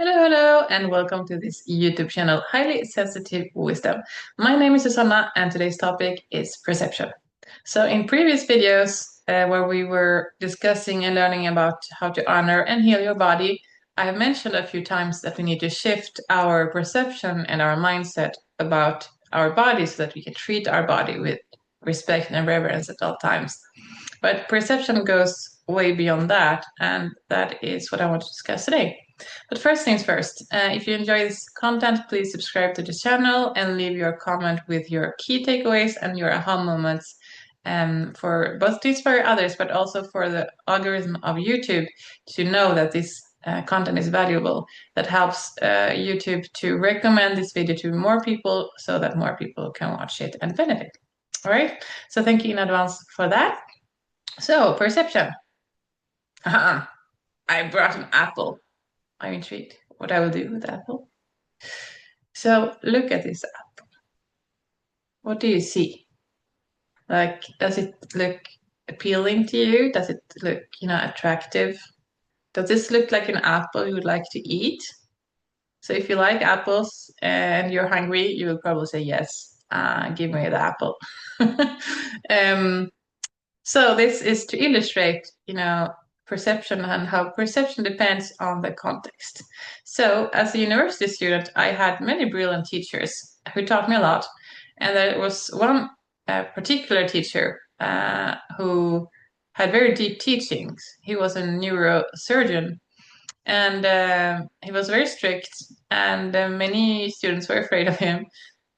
Hello, and welcome to this YouTube channel, Highly Sensitive Wisdom. My name is Susanna, and today's topic is perception. So, in previous videos, where we were discussing and learning about how to honor and heal your body, I have mentioned a few times that we need to shift our perception and our mindset about our body so that we can treat our body with respect and reverence at all times. But perception goes way beyond that, and that is what I want to discuss today. But first things first, if you enjoy this content, please subscribe to the channel and leave your comment with your key takeaways and your aha moments for both to inspire others, but also for the algorithm of YouTube to know that this content is valuable. That helps YouTube to recommend this video to more people so that more people can watch it and benefit. All right, so thank you in advance for that. So, perception. I brought an apple. I'm intrigued what I will do with the apple. So, look at this apple. What do you see? Like, does it look appealing to you? Does it look, attractive? Does this look like an apple you would like to eat? So, if you like apples and you're hungry, you will probably say yes. Give me the apple. um, So this is to illustrate, perception and how perception depends on the context. So as a university student, I had many brilliant teachers who taught me a lot. And there was one particular teacher who had very deep teachings. He was a neurosurgeon and he was very strict and many students were afraid of him.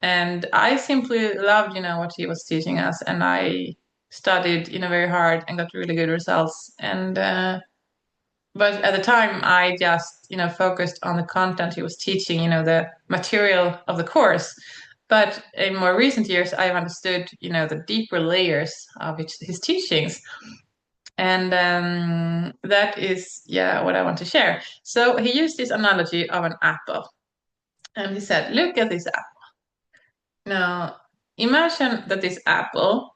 And I simply loved, what he was teaching us. And I studied, very hard and got really good results. And but at the time, I just, focused on the content he was teaching, the material of the course. But in more recent years, I've understood, the deeper layers of his teachings. And that is, yeah, what I want to share. So he used this analogy of an apple. And he said, look at this apple. Now, imagine that this apple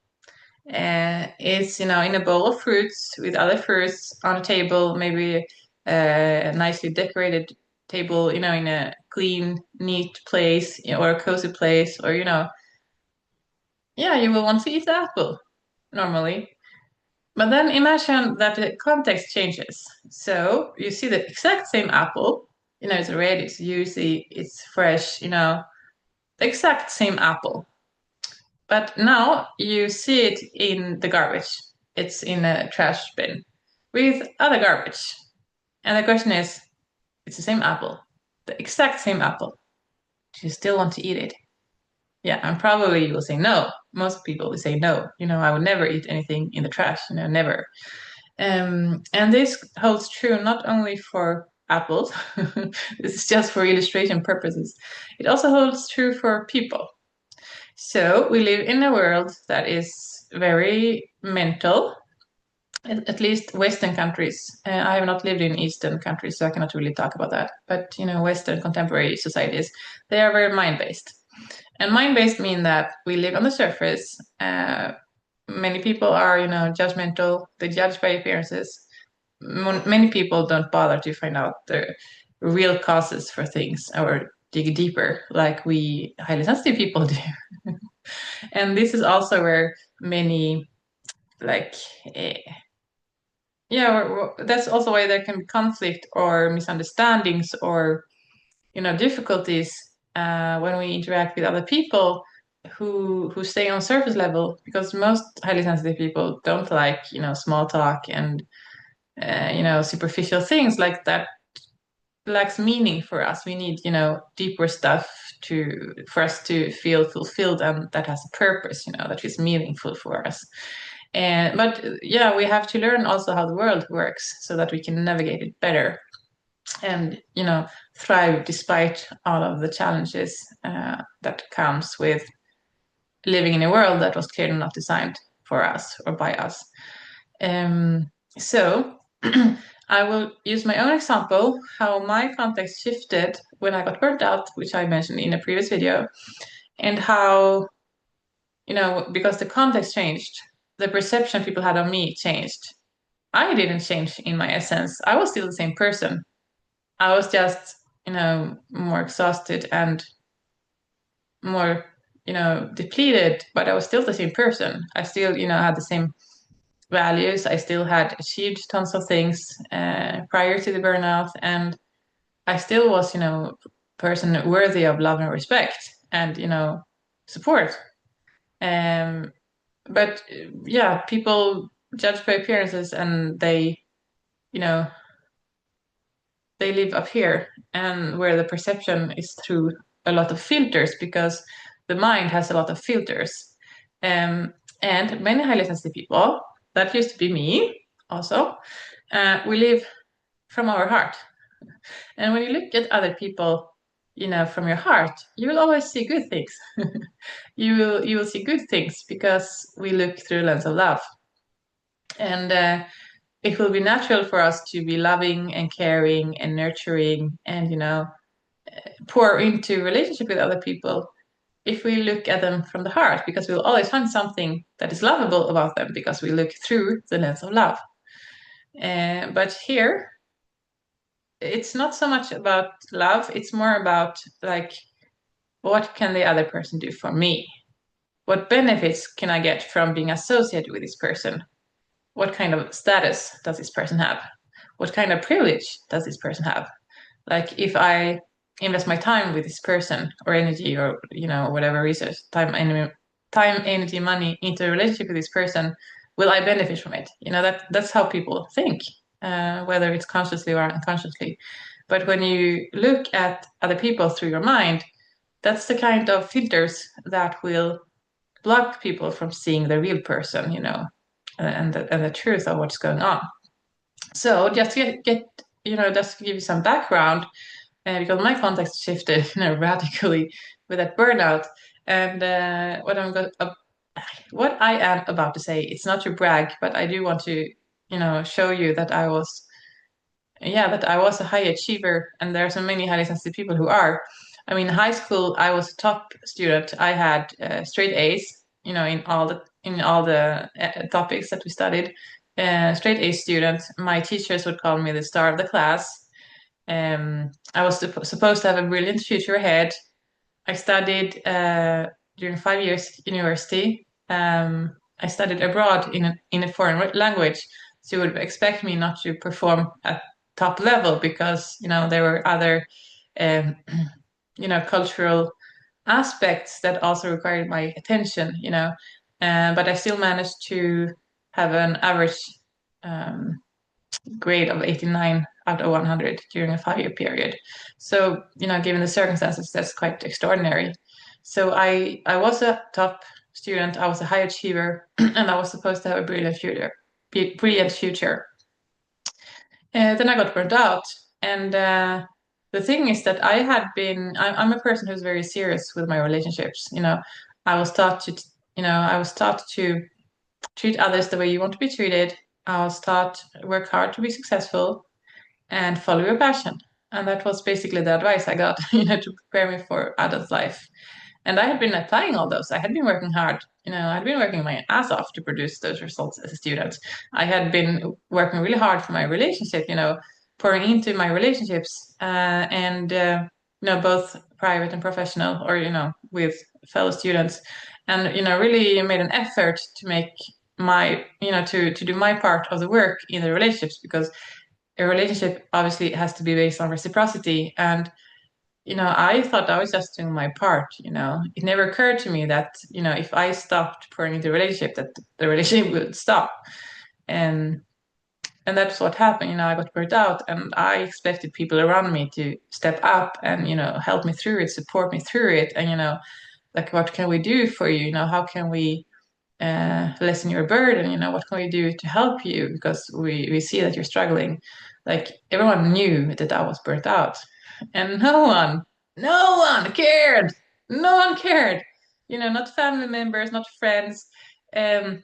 is, in a bowl of fruits with other fruits on a table, maybe a nicely decorated table, in a clean, neat place, or a cozy place, or, yeah, you will want to eat the apple normally. But then imagine that the context changes. So you see the exact same apple, it's red, it's juicy, it's fresh, the exact same apple. But now you see it in the garbage. It's in a trash bin with other garbage. And the question is, it's the same apple, the exact same apple. Do you still want to eat it? Yeah, and probably you will say no. Most people will say no. I would never eat anything in the trash, never. And this holds true not only for apples, this is just for illustration purposes. It also holds true for people. So we live in a world that is very mental, at least Western countries. I have not lived in Eastern countries, so I cannot really talk about that. But Western contemporary societies, they are very mind-based. And mind-based mean that we live on the surface. Many people are, judgmental. They judge by appearances. Many people don't bother to find out the real causes for things or dig deeper like we highly sensitive people do. And this is also where many, like, yeah, that's also why there can be conflict or misunderstandings or, difficulties when we interact with other people who stay on surface level, because most highly sensitive people don't like, small talk and, superficial things like that lacks meaning for us. We need, deeper stuff for us to feel fulfilled and that has a purpose, that is meaningful for us. But yeah, we have to learn also how the world works so that we can navigate it better and, thrive despite all of the challenges that comes with living in a world that was clearly not designed for us or by us. So I will use my own example, how my context shifted when I got burnt out, which I mentioned in a previous video, and how, because the context changed, the perception people had of me changed. I didn't change in my essence. I was still the same person. I was just more exhausted and more, depleted, but I was still the same person. I still, had the same values. I still had achieved tons of things prior to the burnout, and I still was, person worthy of love and respect and, support. Um, but yeah, people judge by appearances, and you know, they live up here, and where the perception is through a lot of filters, because the mind has a lot of filters. Um, and many highly sensitive people, that used to be me also, we live from our heart. And when you look at other people, from your heart, you will always see good things. You will see good things because we look through a lens of love. And it will be natural for us to be loving and caring and nurturing and, pour into relationship with other people if we look at them from the heart, because we'll always find something that is lovable about them because we look through the lens of love. But here, it's not so much about love, it's more about like, what can the other person do for me? What benefits can I get from being associated with this person? What kind of status does this person have? What kind of privilege does this person have? Like, if I invest my time with this person or energy or, whatever research, time, energy, money into a relationship with this person, will I benefit from it? That's how people think, whether it's consciously or unconsciously. But when you look at other people through your mind, that's the kind of filters that will block people from seeing the real person, and the truth of what's going on. So just to just to give you some background, because my context shifted, radically with that burnout. And what I am about to say, it's not to brag, but I do want to, show you that I was a high achiever, and there are so many highly sensitive people who are. I mean, high school, I was a top student. I had straight A's, in all the topics that we studied. Straight A student. My teachers would call me the star of the class. I was supposed to have a brilliant future ahead. I studied during 5 years university. I studied abroad in a foreign language, so you would expect me not to perform at top level because there were other um, cultural aspects that also required my attention. But I still managed to have an average um, grade of 89 out of 100 during a 5-year period. So, given the circumstances, that's quite extraordinary. So I was a top student, I was a high achiever, and I was supposed to have a brilliant future. Brilliant future. Then I got burnt out, and the thing is that I'm a person who's very serious with my relationships. I was taught to, I was taught to treat others the way you want to be treated. I was taught work hard to be successful and follow your passion. And that was basically the advice I got, to prepare me for adult life. And I had been applying all those. I had been working hard. I'd been working my ass off to produce those results as a student. I had been working really hard for my relationship, pouring into my relationships, and both private and professional, or with fellow students, and really made an effort to make my, to do my part of the work in the relationships, because a relationship obviously has to be based on reciprocity. And I thought I was just doing my part. It never occurred to me that if I stopped pouring into the relationship, that the relationship would stop. And and that's what happened. I got burnt out, and I expected people around me to step up and help me through it, support me through it. And like, what can we do for you? How can we lessen your burden? What can we do to help you, because we see that you're struggling. Like, everyone knew that I was burnt out, and no one cared. No one cared. Not family members, not friends, um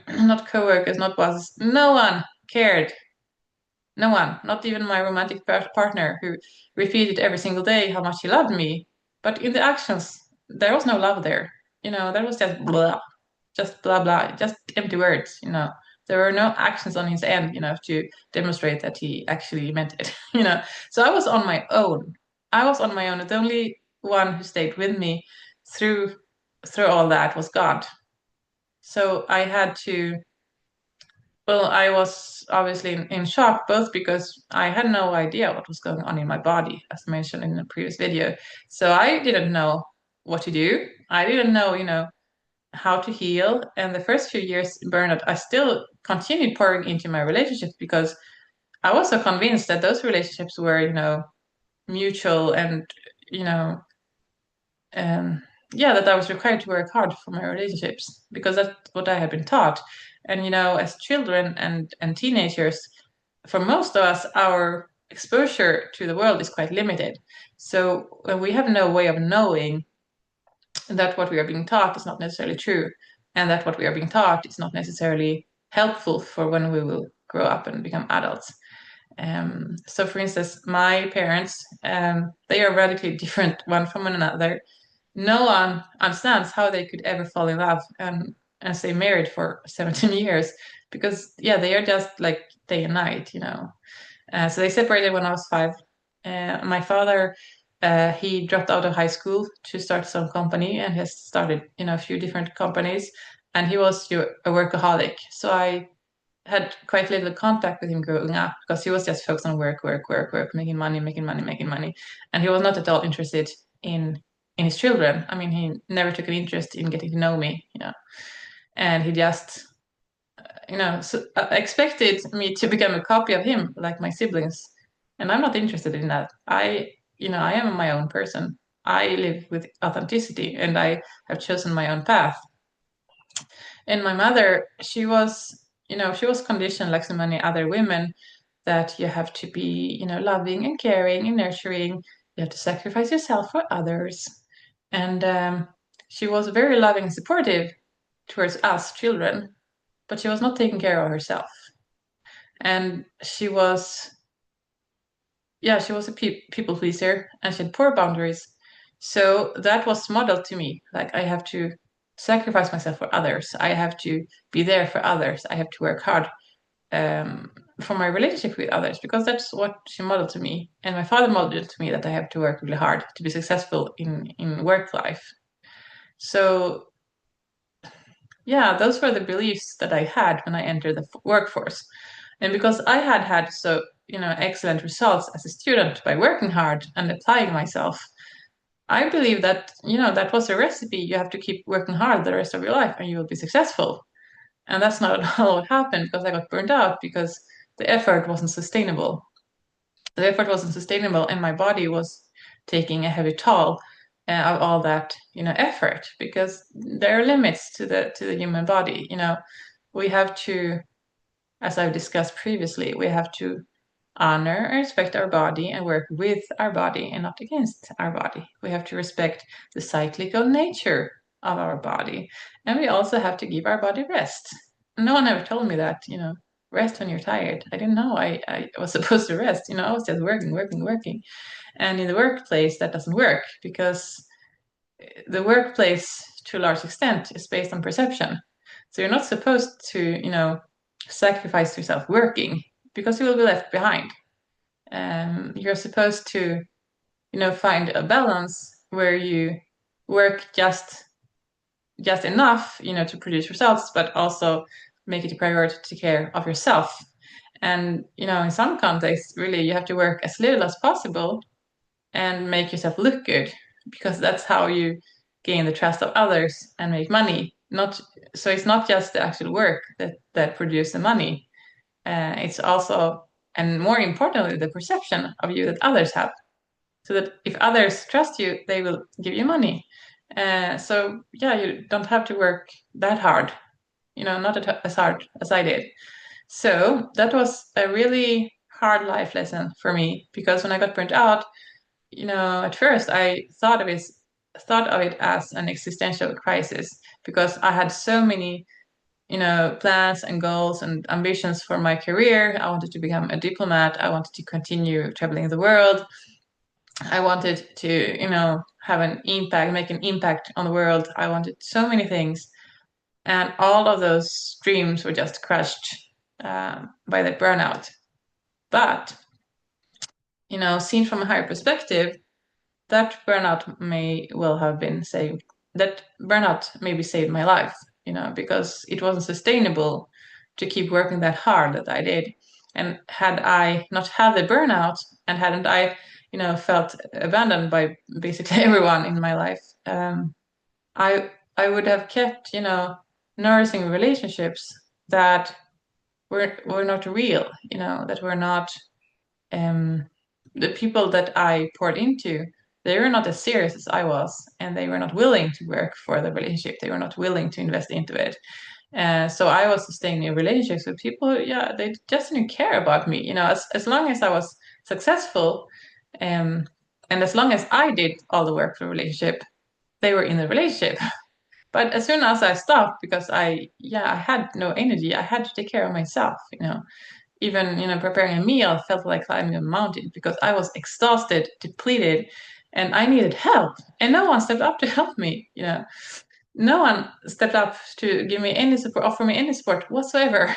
not coworkers, not bosses. No one cared. No one, not even my romantic partner, who repeated every single day how much he loved me. But in the actions, there was no love there. There was just blah blah, just empty words. There were no actions on his end, to demonstrate that he actually meant it. So I was on my own. I was on my own. The only one who stayed with me through through all that was God. So I had to, well, I was obviously in shock, both because I had no idea what was going on in my body, as mentioned in the previous video. So I didn't know what to do. I didn't know, how to heal. And the first few years in burnout, I still continued pouring into my relationships because I was so convinced that those relationships were, mutual and, you know, yeah, that I was required to work hard for my relationships because that's what I had been taught. And as children and teenagers, for most of us, our exposure to the world is quite limited. So we have no way of knowing that what we are being taught is not necessarily true, and that what we are being taught is not necessarily helpful for when we will grow up and become adults. So, for instance, my parents, they are radically different one from another. No one understands how they could ever fall in love and stay married for 17 years because, yeah, they are just like day and night. So they separated when I was 5. My father, he dropped out of high school to start some company and has started, a few different companies. And he was a workaholic. So I had quite little contact with him growing up because he was just focused on work, work, work, work, making money, making money, making money. And he was not at all interested in his children. I mean, he never took an interest in getting to know me. And he just expected me to become a copy of him, like my siblings. And I'm not interested in that. I am my own person. I live with authenticity and I have chosen my own path. And my mother, she was conditioned like so many other women that you have to be, loving and caring and nurturing. You have to sacrifice yourself for others. And she was very loving and supportive towards us children, but she was not taking care of herself. And she was a people pleaser and she had poor boundaries. So that was modeled to me. Like I have to sacrifice myself for others. I have to be there for others. I have to work hard um, for my relationship with others because that's what she modeled to me. And my father modeled it to me that I have to work really hard to be successful in work life. So yeah, those were the beliefs that I had when I entered the workforce. And because I had had so, excellent results as a student by working hard and applying myself, I believe that, that was a recipe. You have to keep working hard the rest of your life and you will be successful. And that's not at all what happened because I got burned out because the effort wasn't sustainable. The effort wasn't sustainable and my body was taking a heavy toll of all that, effort because there are limits to the human body. We have to, as I've discussed previously, we have to honor and respect our body and work with our body and not against our body. We have to respect the cyclical nature of our body. And we also have to give our body rest. No one ever told me that, rest when you're tired. I didn't know I was supposed to rest. I was just working, working, working. And in the workplace, that doesn't work because the workplace, to a large extent, is based on perception. So you're not supposed to, sacrifice yourself working because you will be left behind. You're supposed to, find a balance where you work just enough, to produce results, but also make it a priority to take care of yourself. And, in some contexts, really, you have to work as little as possible and make yourself look good because that's how you gain the trust of others and make money. Not so it's not just the actual work that produces the money. It's also, and more importantly, the perception of you that others have. So that if others trust you, they will give you money. So yeah, you don't have to work that hard, not as hard as I did. So that was a really hard life lesson for me because when I got burnt out, at first I thought of it as an existential crisis because I had so many, plans and goals and ambitions for my career. I wanted to become a diplomat. I wanted to continue traveling the world. I wanted to, have an impact, make an impact on the world. I wanted so many things. And all of those dreams were just crushed by the burnout. But, seen from a higher perspective, that burnout may well have been saved. That burnout maybe saved my life, because it wasn't sustainable to keep working that hard that I did. And had I not had the burnout, and hadn't I, felt abandoned by basically everyone in my life, I would have kept, nourishing relationships that were not real, that were not um, the people that I poured into. They were not as serious as I was, and they were not willing to work for the relationship. They were not willing to invest into it. So I was staying in relationships with people, yeah, they just didn't care about me. As long as I was successful, um, and as long as I did all the work for the relationship, they were in the relationship. But as soon as I stopped, because I had no energy, I had to take care of myself. Even preparing a meal felt like climbing a mountain because I was exhausted, depleted, and I needed help. And no one stepped up to help me. No one stepped up to give me any support, offer me any support whatsoever.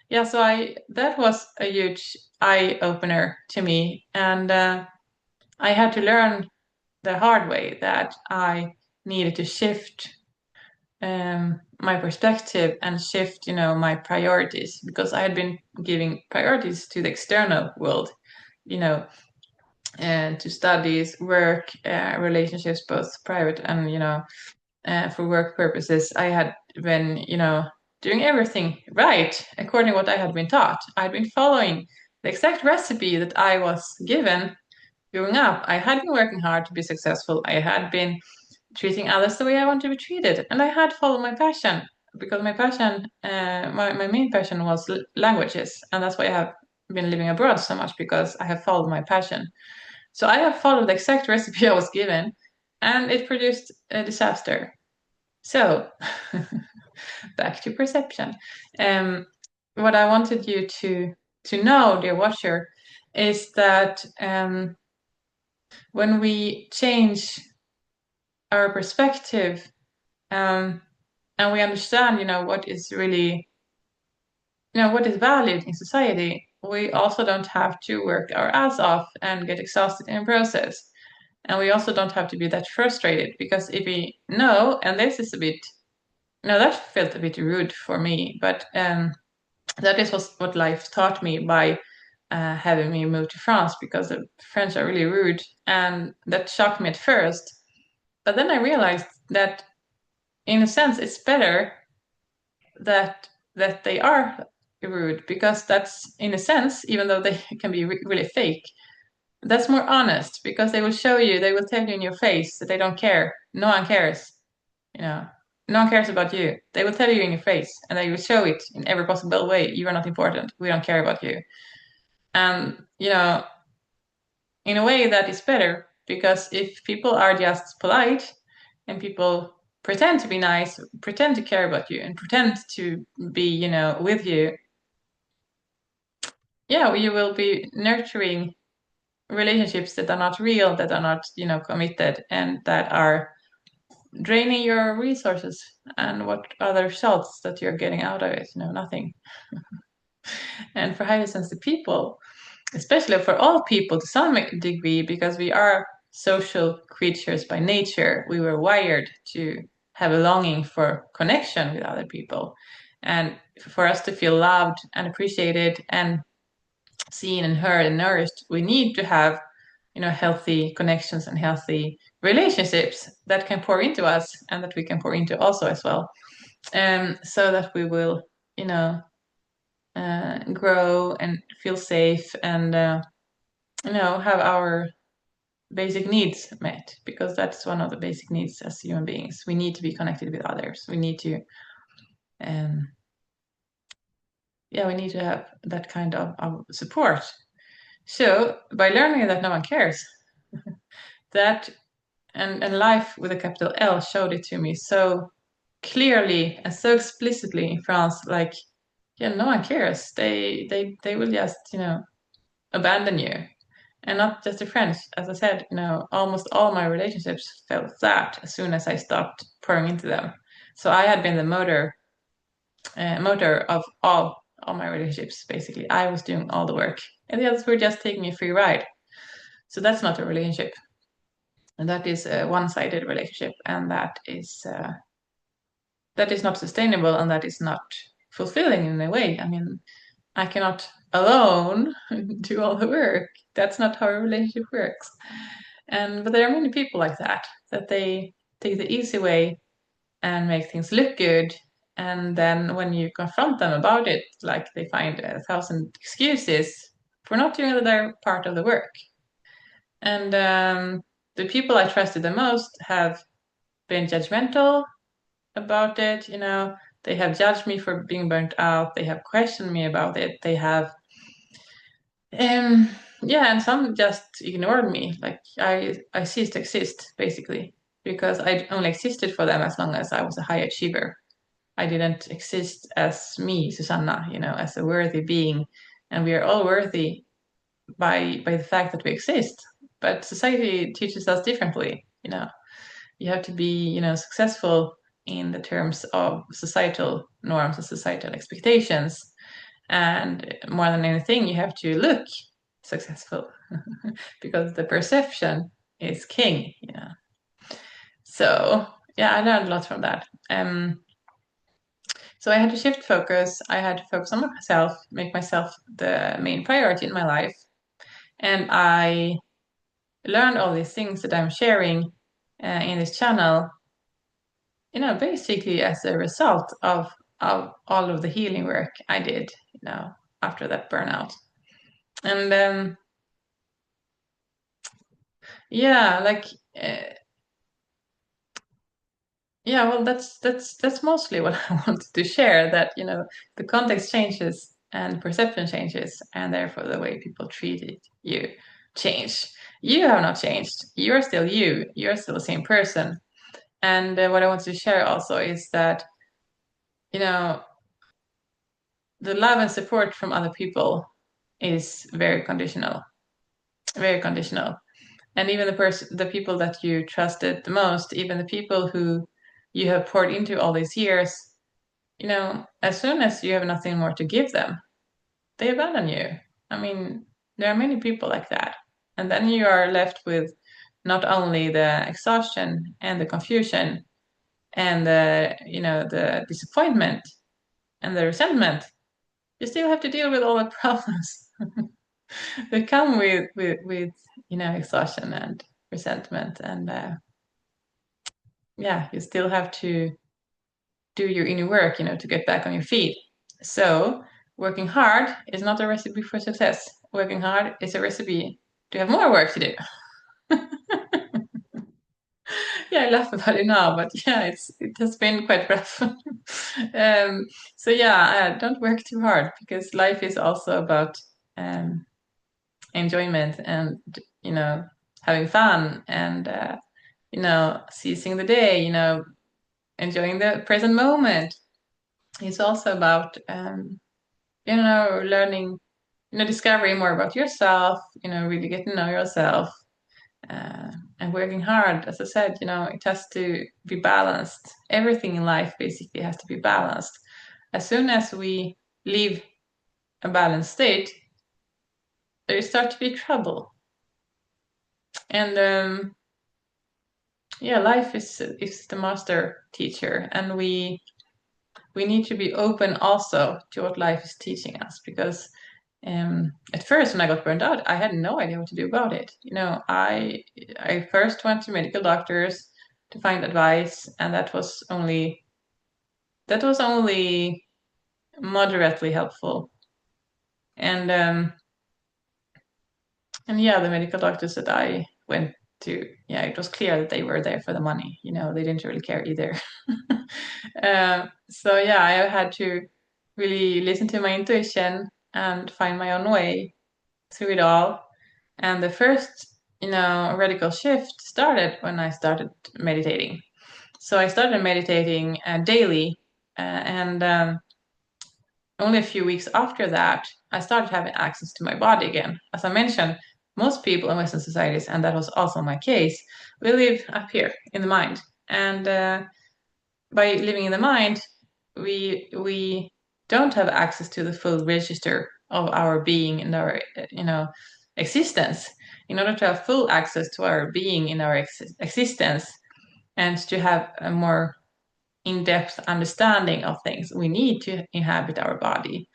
Yeah, so I that was a huge eye opener to me, and I had to learn the hard way that I needed to shift my perspective and shift, my priorities, because I had been giving priorities to the external world, you know, and to studies, work, relationships, both private and, for work purposes. I had been, doing everything right according to what I had been taught. I had been following the exact recipe that I was given growing up. I had been working hard to be successful. I had been treating others the way I want to be treated. And I had followed my passion, because my passion, my main passion was languages. And that's why I have been living abroad so much, because I have followed my passion. So I have followed the exact recipe I was given, and it produced a disaster. So back to perception. Um, what I wanted you to know, dear watcher, is that when we change our perspective, um, and we understand, what is really, what is valued in society, we also don't have to work our ass off and get exhausted in the process. And we also don't have to be that frustrated, because if we know, and this is a bit, no, that felt a bit rude for me, but that is what life taught me by having me move to France, because the French are really rude, and that shocked me at first. But then I realized that, in a sense, it's better that they are rude, because that's, in a sense, even though they can be really fake, that's more honest, because they will show you, they will tell you in your face that they don't care. No one cares, you know. No one cares about you. They will tell you in your face, and they will show it in every possible way. You are not important. We don't care about you. And, in a way that is better, because if people are just polite, and people pretend to be nice, pretend to care about you, and pretend to be, with you, yeah, you will be nurturing relationships that are not real, that are not, committed, and that are draining your resources. And what are the results that you're getting out of it? Nothing. And for highly sensitive people, especially for all people to some degree, because we are social creatures by nature, we were wired to have a longing for connection with other people. And for us to feel loved and appreciated and seen and heard and nourished, we need to have, healthy connections and healthy relationships that can pour into us, and that we can pour into also as well. So that we will, grow and feel safe, and have our basic needs met, because that's one of the basic needs as human beings. We need to be connected with others. We need to, um, yeah, we need to have that kind of support. So by learning that no one cares, that and life with a capital L showed it to me so clearly and so explicitly in France. Like, yeah, no one cares. They will just, abandon you. And not just the French. As I said, almost all my relationships felt that as soon as I stopped pouring into them. So I had been the motor of all my relationships. Basically, I was doing all the work, and the others were just taking a free ride. So that's not a relationship. And that is a one-sided relationship, and that is not sustainable, and that is not fulfilling in a way. I mean, I cannot alone do all the work. That's not how a relationship works. But there are many people like that they take the easy way and make things look good. And then when you confront them about it, like they find 1,000 excuses for not doing their part of the work. And the people I trusted the most have been judgmental about it. They have judged me for being burnt out. They have questioned me about it. They have, yeah, and some just ignored me. Like I ceased to exist, basically, because I only existed for them as long as I was a high achiever. I didn't exist as me, Susanna, as a worthy being. And we are all worthy by the fact that we exist. But society teaches us differently. You have to be, successful in the terms of societal norms and societal expectations. And more than anything, you have to look successful because the perception is king. So yeah, I learned a lot from that. So I had to shift focus. I had to focus on myself, make myself the main priority in my life. And I learned all these things that I'm sharing in this channel, basically as a result of all of the healing work I did, after that burnout. And yeah, like yeah, well, that's mostly what I wanted to share. That the context changes and perception changes, and therefore the way people treated you change. You have not changed. You are still you. You are still the same person. And what I want to share also is that you know the love and support from other people is very conditional, very conditional. And even the people that you trusted the most, even the people who you have poured into all these years, as soon as you have nothing more to give them, they abandon you. I mean, there are many people like that. And then you are left with not only the exhaustion and the confusion and the disappointment and the resentment, you still have to deal with all the problems that come with exhaustion and resentment. And yeah, you still have to do your inner work, to get back on your feet. So working hard is not a recipe for success. Working hard is a recipe to have more work to do. Yeah, I laugh about it now, but yeah, it has been quite rough. So yeah, don't work too hard, because life is also about enjoyment and having fun and seizing the day, enjoying the present moment. It's also about learning, discovering more about yourself, really getting to know yourself, and working hard. As I said, it has to be balanced. Everything in life basically has to be balanced. As soon as we leave a balanced state, there start to be trouble. And yeah, life is the master teacher, and we need to be open also to what life is teaching us, because at first when I got burned out, I had no idea what to do about it. I first went to medical doctors to find advice, and that was only moderately helpful. And yeah, the medical doctors that I went to, yeah, it was clear that they were there for the money. They didn't really care either. So yeah, I had to really listen to my intuition and find my own way through it all. And the first, radical shift started when I started meditating. So I started meditating daily, and only a few weeks after that, I started having access to my body again. As I mentioned, most people in Western societies, and that was also my case, we live up here in the mind. And by living in the mind, we don't have access to the full register of our being and our existence. in order to have full access to our being in our existence and to have a more in-depth understanding of things, we need to inhabit our body.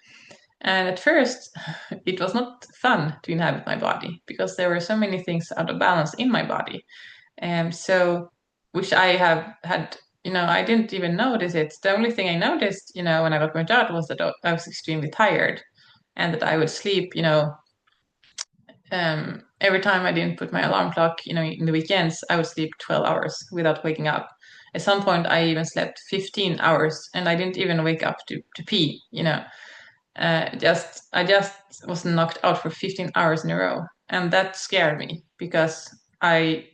And at first, it was not fun to inhabit my body because there were so many things out of balance in my body. So, which I have had, I didn't even notice it. The only thing I noticed, when I got burnt out was that I was extremely tired and that I would sleep, every time I didn't put my alarm clock, in the weekends, I would sleep 12 hours without waking up. At some point, I even slept 15 hours and I didn't even wake up to pee, I just was knocked out for 15 hours in a row. And that scared me because I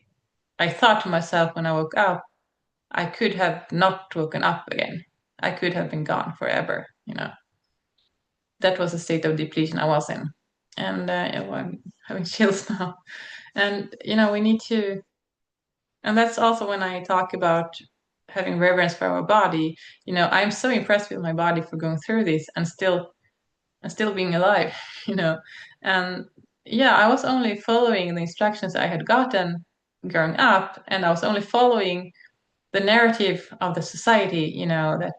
thought to myself when I woke up, I could have not woken up again. I could have been gone forever. That was the state of depletion I was in. And I'm having chills now. And, we need to, and that's also when I talk about having reverence for our body. I'm so impressed with my body for going through this and still being alive, you know. And yeah, I was only following the instructions I had gotten growing up, and I was only following the narrative of the society, that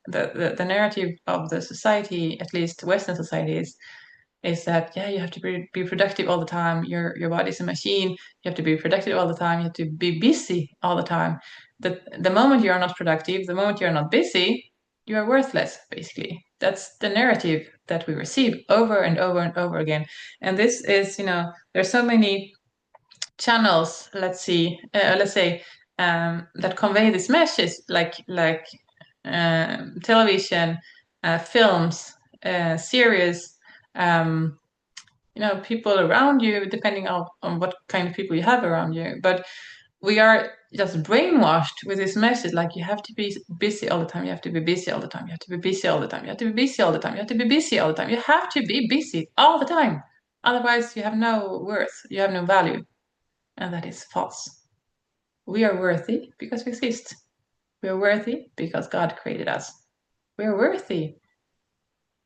the narrative of the society, at least Western society, is that yeah, you have to be productive all the time. Your body's a machine. You have to be productive all the time. You have to be busy all the time. The moment you are not productive, the moment you are not busy, you are worthless, basically. That's the narrative that we receive over and over and over again. And this is, there's so many channels, let's say, that convey this message, like television, films, series, um, people around you, depending on what kind of people you have around you. But we are just brainwashed with this message, like you have to be busy all the time, you have to be busy all the time, you have to be busy all the time, you have to be busy all the time, you have to be busy all the time, you have to be busy all the time. Otherwise, you have no worth, you have no value. And that is false. We are worthy because we exist. We are worthy because God created us. We are worthy.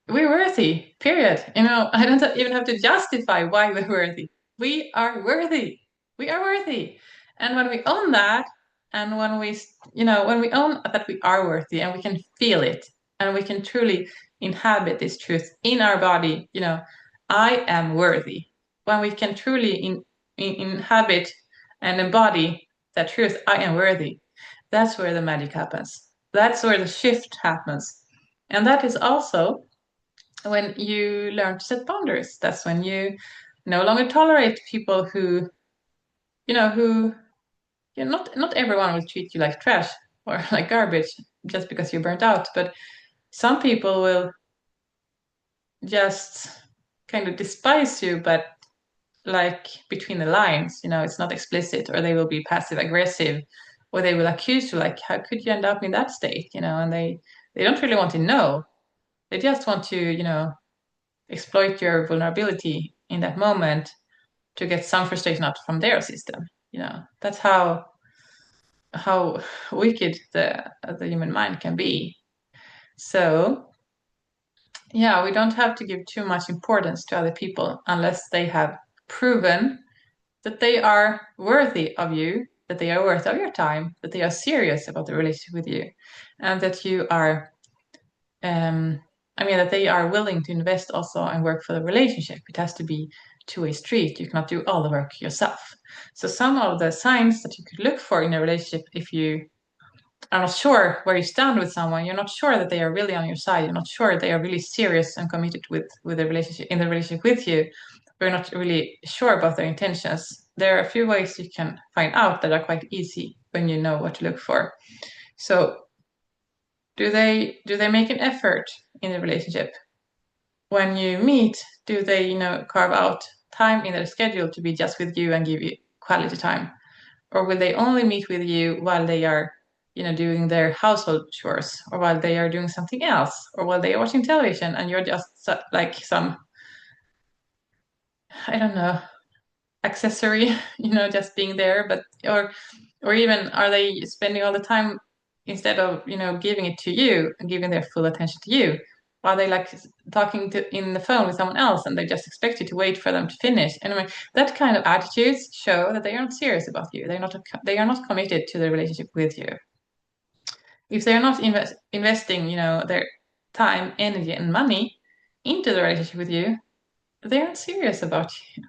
We're worthy, period. I don't even have to justify why we're worthy. We are worthy. We are worthy. And when we own that, and when we own that we are worthy and we can feel it and we can truly inhabit this truth in our body, I am worthy. When we can truly inhabit and embody that truth, I am worthy, that's where the magic happens. That's where the shift happens. And that is also when you learn to set boundaries. That's when you no longer tolerate people who, who, not everyone will treat you like trash or like garbage just because you're burnt out, but some people will just kind of despise you, but like between the lines, it's not explicit, or they will be passive aggressive, or they will accuse you, like, how could you end up in that state, and they don't really want to know. They just want to, exploit your vulnerability in that moment to get some frustration out from their system. That's how wicked the human mind can be. So yeah, we don't have to give too much importance to other people unless they have proven that they are worthy of you, that they are worthy of your time, that they are serious about the relationship with you, and that you are that they are willing to invest also and work for the relationship. It has to be two-way street. You cannot do all the work yourself. So some of the signs that you could look for in a relationship, if you are not sure where you stand with someone, you're not sure that they are really on your side, you're not sure they are really serious and committed with the relationship, in the relationship with you, you're not really sure about their intentions, there are a few ways you can find out that are quite easy when you know what to look for. So do they make an effort in the relationship? When you meet, do they, carve out time in their schedule to be just with you and give you quality time? Or will they only meet with you while they are, doing their household chores, or while they are doing something else, or while they are watching television and you're just like some, I don't know, accessory, just being there, but or even are they spending all the time, instead of, giving it to you and giving their full attention to you, while they like talking to in the phone with someone else and they just expect you to wait for them to finish. And I mean, that kind of attitudes show that they aren't serious about you. They are not committed to the relationship with you. If they are not investing, their time, energy, and money into the relationship with you, they aren't serious about you.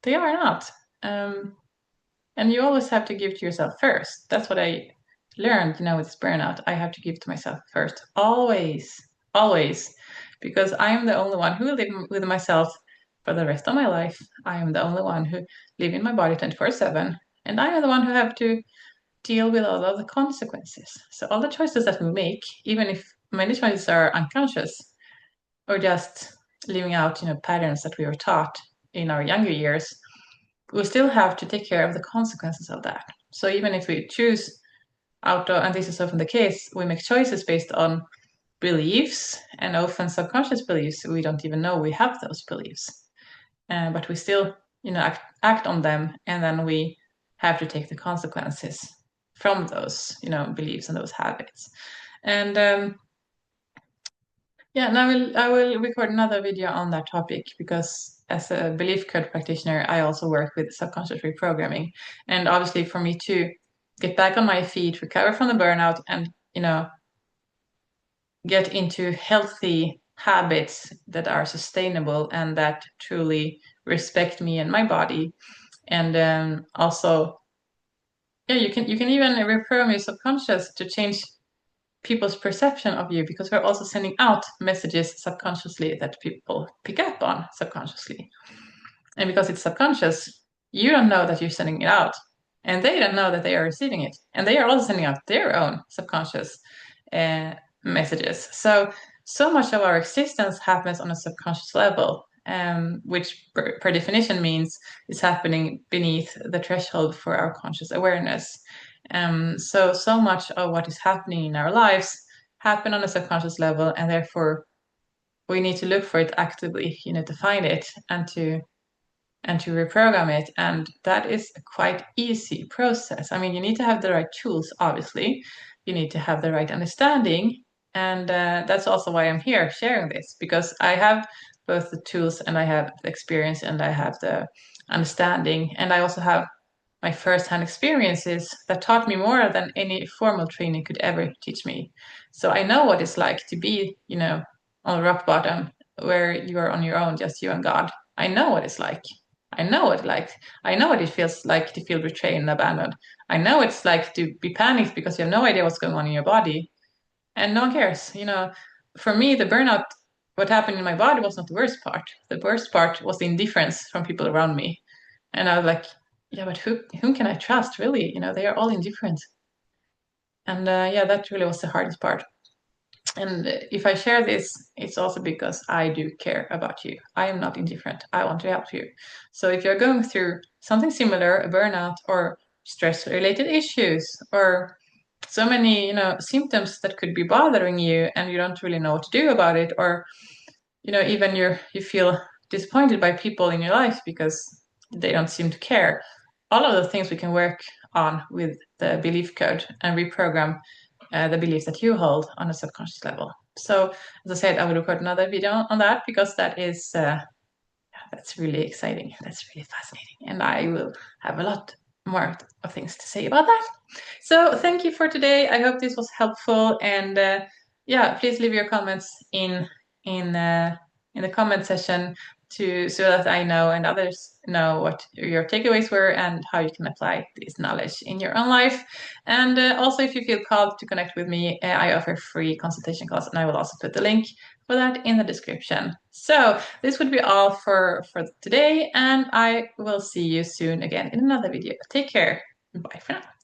They are not. And you always have to give to yourself first. That's what I learned, with this burnout. I have to give to myself first. Always, always. Because I am the only one who will live with myself for the rest of my life. I am the only one who live in my body 24/7. And I am the one who have to deal with all of the consequences. So all the choices that we make, even if many choices are unconscious or just living out, patterns that we were taught in our younger years, we still have to take care of the consequences of that. So even if we choose and this is often the case, we make choices based on beliefs and often subconscious beliefs. We don't even know we have those beliefs, but we still, act on them, and then we have to take the consequences from those, beliefs and those habits. And yeah, and I will record another video on that topic because as a belief code practitioner, I also work with subconscious reprogramming. And obviously for me to get back on my feet, recover from the burnout, and get into healthy habits that are sustainable and that truly respect me and my body. And also, yeah, you can even reprogram your subconscious to change people's perception of you, because we're also sending out messages subconsciously that people pick up on subconsciously. And because it's subconscious, you don't know that you're sending it out, and they don't know that they are receiving it, and they are also sending out their own subconscious uh, messages. So much of our existence happens on a subconscious level, which per definition means it's happening beneath the threshold for our conscious awareness. So much of what is happening in our lives happen on a subconscious level, and therefore we need to look for it actively, to find it and to reprogram it. And that is a quite easy process. I mean, you need to have the right tools, obviously. You need to have the right understanding. And that's also why I'm here sharing this, because I have both the tools and I have the experience and I have the understanding. And I also have my first-hand experiences that taught me more than any formal training could ever teach me. So I know what it's like to be, on rock bottom where you are on your own, just you and God. I know what it's like. I know what it feels like to feel betrayed and abandoned. I know it's like to be panicked because you have no idea what's going on in your body, and no one cares. For me, the burnout, what happened in my body was not the worst part. The worst part was the indifference from people around me, and I was like, yeah, but whom can I trust? Really, they are all indifferent, and yeah, that really was the hardest part. And if I share this, it's also because I do care about you. I am not indifferent. I want to help you. So if you're going through something similar, a burnout or stress-related issues, or so many, symptoms that could be bothering you and you don't really know what to do about it, or, even you feel disappointed by people in your life because they don't seem to care. All of the things we can work on with the belief code and reprogram the beliefs that you hold on a subconscious level. So, as I said, I will record another video on that because that's really exciting. That's really fascinating, and I will have a lot more of things to say about that. So, thank you for today. I hope this was helpful, and yeah, please leave your comments in the comment section so that I know and others know what your takeaways were and how you can apply this knowledge in your own life. And also, if you feel called to connect with me, I offer free consultation calls, and I will also put the link for that in the description. So this would be all for today, and I will see you soon again in another video. Take care. Bye for now.